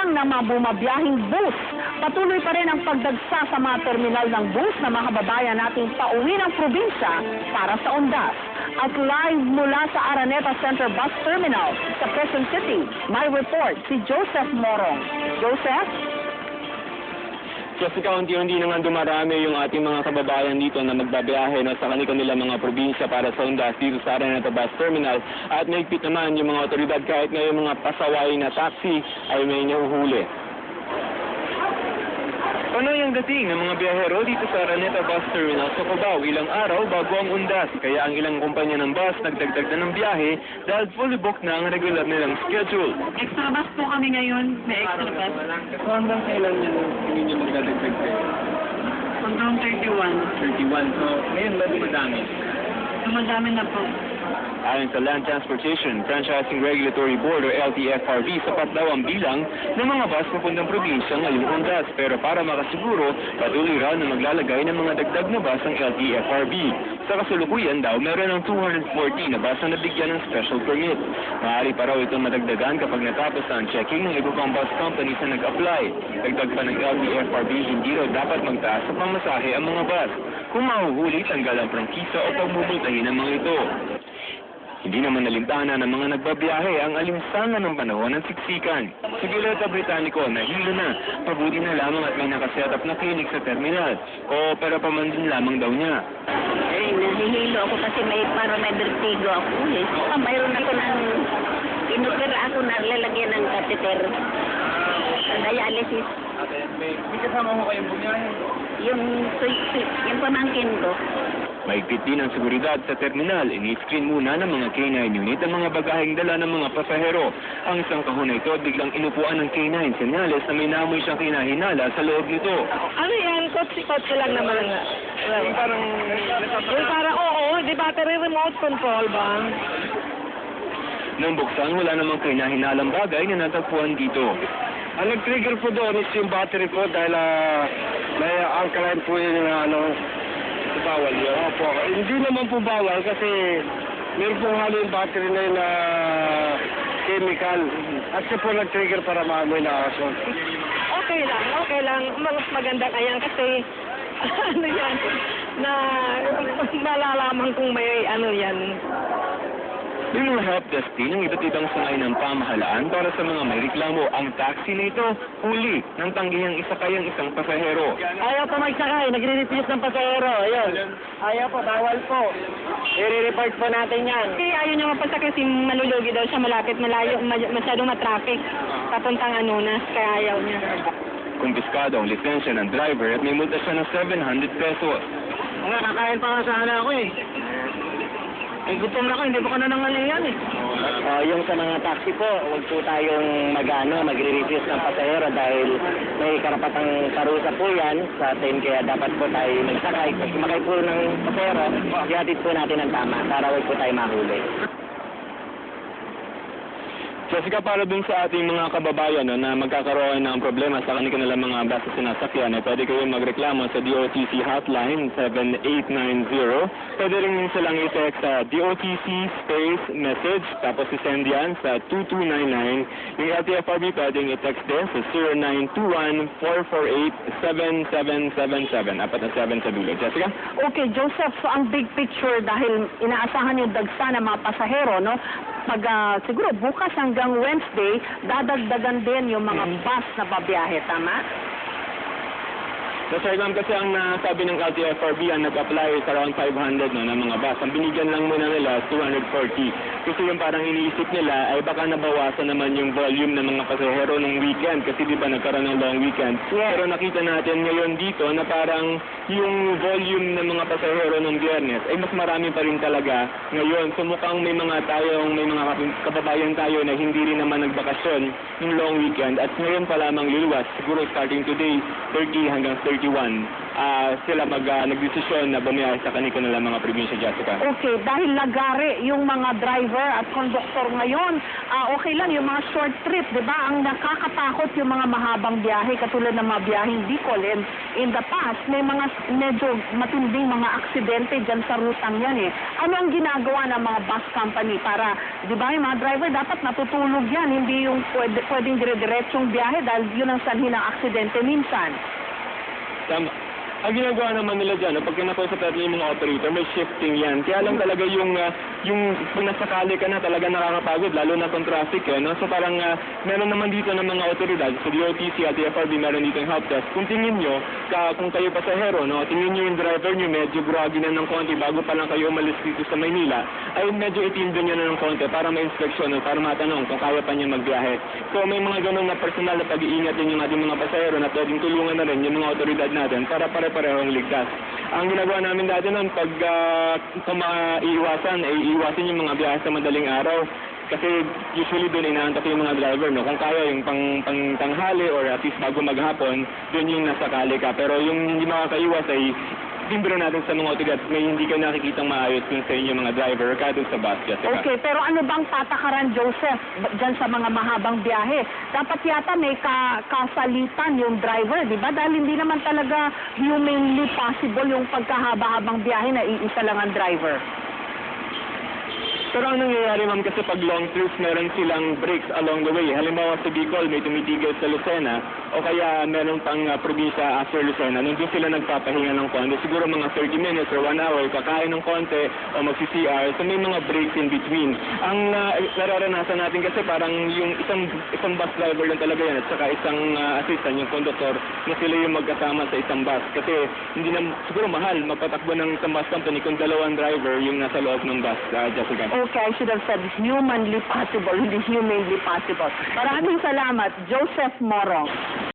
bilang ng mga bumabiyahing bus. Patuloy pa rin ang pagdagsa sa mga terminal ng bus na mga kababayan nating pauwi ng probinsya para sa Undas. At live mula sa Araneta Center Bus Terminal sa Quezon City, may report si Joseph Morong. Joseph? Jessica, unti-unti na nga dumarami yung ating mga kababayan dito na magbabiyahe na sa kanila mga probinsya para sa Undas dito sa Araneta Bus Terminal. At mahigpit naman yung mga otoridad kahit ngayon mga pasaway na taxi ay may nahuhuli. Panoy ang dating ng mga biyahero dito sa Araneta Bus Terminal sa Cubao ilang araw bago ang Undas. Kaya ang ilang kumpanya ng bus nagdagdag na ng biyahe dahil fully booked na ang regular nilang schedule. Extra bus po kami ngayon. May extra bus. Hanggang kailan hindi nyo magdadagdag kayo? Hanggang 31. 31. So, ngayon ba dumadami? Dumadami na po. Ayon sa Land Transportation Franchising Regulatory Board o LTFRB, sapat daw ang bilang ng mga bus papuntang probinsya ngayong Undas. Pero para makasiguro, patuloy raw na maglalagay ng mga dagdag na bus ang LTFRB. Sa kasulukuyan daw, meron ng 240 na bus na nabigyan ng special permit. Maaari pa raw itong madagdagan kapag natapos ang checking ng iba pang bus companies na nag-apply. Dagdag pa ng LTFRB, hindi raw dapat magtaas sa pamasahe ang mga bus. Kung mahuhuli, tanggal ang prangkisa o pagmumultahin ng mga ito. Hindi naman nalintana ng mga nagbabiyahe ang alinsangan ng panahon ng siksikan. Sa Gileta Britannico, nahilo na. Mabuti na lamang at may nakaset up na klinik sa terminal. O pero paman din lamang daw niya. Eh, nahihilo ako kasi may vertigo ako. Eh. Mayroon ako ng inopera ako na lalagyan ng catheter. Dialysis. May kasama mo kayong bumiyahe? Yung pamangkin ko. Mahigpit din ang seguridad sa terminal. Ini-screen muna ng mga K9 unit ang mga bagaheng dala ng mga pasahero. Ang isang kahon na ito biglang inupuan ng K9. Senyales na may naamoy siyang kinahinala sa loob nito. Ano yan? Kotse lang naman nga. Parang oo, di battery remote control ba? Nang buksan, wala namang kinahinalang bagay na natagpuan dito. Ang nag-trigger po doon is yung battery po dahil may alkaline po yun na bawal yun. Opo. Hindi naman po bawal kasi meron pong halo yung battery na yun na chemical. At siya po nag-trigger para maamoy na aso. Okay lang. Mas maganda kaya kasi ano yan, na malalaman kung may ano yan. Yung mga help desk din ang iba't ibang sangay ng pamahalaan para sa mga may reklamo. Ang taxi na ito, huli ng tanggihang isakay ang isang pasahero. Ayaw po magsakay, nagre-refuse ng pasahero. Ayun. Ayaw po, bawal po. I-report po natin yan. Ayaw niya mapasakay kasi malulugi daw siya, malapit, malayo, masyadong matraffic. Papuntang Anonas, kaya ayaw niya. Kumpiskado ang lisensya ng driver at may multa siya ng 700 pesos. Kakain pa nga sana ako eh. Gutom na ako, hindi pa ka na nangalingan eh. Yung sa mga taxi po, huwag po tayong magre-refuse ng pasahero dahil may karapatang parusa po yan sa atin, kaya dapat po tayo magsakay. Pag sumakay po ng pasahero, ihatid po natin ang tama para huwag po tayo mahuli. Jessica, para dun sa ating mga kababayan na magkakaroon ng problema sa kanilang mga bus na sinasakyan, pwede kayong magreklamo sa DOTC hotline 7890. Pwede rin silang i-text sa DOTC space message, tapos i-send yan sa 2299. Yung LTFRB pwedeng i-text din sa 0921-448-7777. Apat na 7 sa dulo. Jessica? Okay, Joseph, so ang big picture dahil inaasahan yung dagsa ng mga pasahero, no? Pag siguro bukas hanggang Wednesday, dadagdagan din yung mga bus na babiyahe, tama? Sir, kasi ang nasabi ng LTFRB, ang nag-apply is around 500 ng mga bus. Ang binigyan lang muna nila is 240. Kasi yung parang iniisip nila ay baka nabawasan naman yung volume ng mga pasahero ng weekend kasi di ba nagkaroon ng long weekend. Pero nakita natin ngayon dito na parang yung volume ng mga pasahero ng Biyernes ay mas marami pa rin talaga ngayon. So mukhang may mga kababayan tayo na hindi rin naman nagbakasyon yung long weekend at ngayon pa lamang luluwas. Siguro starting today, 30 hanggang 30 10:31 sila nagdesisyon na bumiyahe sa kanilang mga probinsya, Jessica. Okay, dahil lagare yung mga driver at konduktor ngayon, okay lang yung mga short trip, di ba? Ang nakakatakot yung mga mahabang biyahe, katulad ng mga biyaheng Bicol. And in the past, may mga medyo matinding mga aksidente dyan sa rutang yan eh. Ano ang ginagawa ng mga bus company para, di ba, yung mga driver dapat natutulog yan, hindi yung pwedeng dire-diretsong biyahe dahil yun ang sanhi ng aksidente minsan. Tama. Ang ginagawa naman nila dyan, pag kinakausap natin yung mga operator, may shifting yan. Kaya lang talaga yung pag nasakali ka na, talaga nakakapagod, lalo na kung traffic, no? So parang meron naman dito ng mga otoridad, sa DOTC at FRB, meron dito yung help desk. Kung tingin nyo, kung kayo pasahero, no, tingin nyo yung driver nyo, medyo groggy na ng konti bago pa lang kayo umalis dito sa Maynila, ay medyo itinda nyo na ng konti para ma-inspeksyon, no, para matanong kung kaya pa nyo magbiyahe. So may mga ganun na personal na pag-iingat din yung ating mga pasahero na pwedeng tulungan na rin yung mga otoridad natin para parehong ligtas. Ang ginagawa namin dati noon, pag kung maiiwasan, ay iiwasan yung mga biyahe sa madaling araw. Kasi usually doon inaantok yung mga driver, no? Kung kaya yung pang tanghali or at least bago maghapon, doon yung nasakali ka. Pero yung hindi makakaiwas ay timbro natin sa mga otoridad, may hindi ka nakikitang maayos kung sa inyo mga driver o doon sa bus, Jessica. Okay, pero ano bang patakaran, Joseph, dyan sa mga mahabang biyahe? Dapat yata may kasalitan yung driver, di ba? Dahil hindi naman talaga humanly possible yung pagkahaba-habang biyahe na iisa lang ang driver. Pero ang nangyayari, ma'am, kasi pag long trips, meron silang breaks along the way. Halimbawa sa Bicol, may tumitigil sa Lucena, o kaya meron pang probinsya after Lucena. Nandun sila nagpapahinga ng konti. Siguro mga 30 minutes or 1 hour, kakain ng konti o mag-CCR. So may mga breaks in between. Ang nararanasan natin kasi parang yung isang bus driver lang talaga yan at saka isang assistant, yung conductor, na sila yung magkasama sa isang bus. Kasi hindi na, siguro mahal magpatakbo ng isang bus company kung dalawang driver yung nasa loob ng bus, Jessica. Okay, I should have said humanly possible, hindi humanly possible. Maraming salamat, Joseph Morong.